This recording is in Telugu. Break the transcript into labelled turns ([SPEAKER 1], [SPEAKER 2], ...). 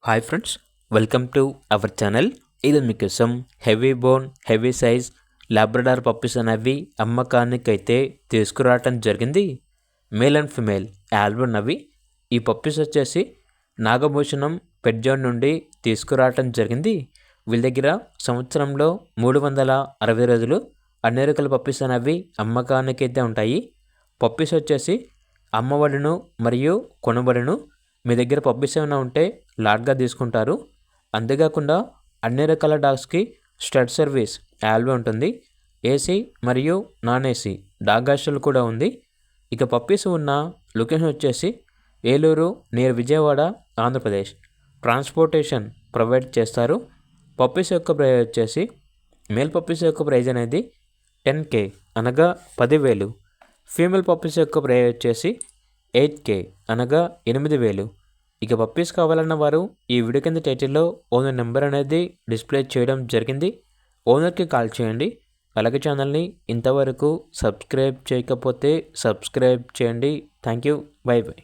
[SPEAKER 1] Hi friends, welcome to our channel. ఇది మీకోసం heavy bone heavy size Labrador puppies అనేవి అమ్మకానికి అయితే తీసుకురావటం జరిగింది. మేల్ అండ్ ఫిమేల్ ఆల్బన్ అవి. ఈ పప్పీస్ వచ్చేసి నాగభూషణం పెట్ జోన్ నుండి తీసుకురావటం జరిగింది. వీళ్ళ దగ్గర సంవత్సరంలో 360 రోజులు అన్ని రకాల పప్పీస్ అనేవి అమ్మకానికి అయితే ఉంటాయి. పప్పీస్ వచ్చేసి అమ్మబడును మరియు కొనబడును. మీ దగ్గర పప్పీస్ ఏమైనా ఉంటే లాట్గా తీసుకుంటారు. అంతేకాకుండా అన్ని రకాల డాగ్స్కి స్టడ్ సర్వీస్ ఆల్వే ఉంటుంది. ఏసీ మరియు నాన్ ఏసీ డాగ్ హాస్టల్ కూడా ఉంది. ఇక పప్పీస్ ఉన్న లొకేషన్ వచ్చేసి Eluru near Vijayawada, Andhra Pradesh. Transportation provide చేస్తారు. పప్పీస్ యొక్క ప్రైస్ వచ్చేసి మేల్ పప్పీస్ యొక్క ప్రైజ్ అనేది 10K అనగా 10,000. ఫీమేల్ పప్పీస్ యొక్క ప్రైస్ వచ్చేసి 8K అనగా 8,000. ఇక పప్పీస్ కావాలన్న వారు ఈ వీడియో కింద టైటిల్లో ఓనర్ నెంబర్ అనేది డిస్ప్లే చేయడం జరిగింది. ఓనర్కి కాల్ చేయండి. అలాగే ఛానల్ని ఇంతవరకు సబ్స్క్రైబ్ చేయకపోతే సబ్స్క్రైబ్ చేయండి. Thank you. By by.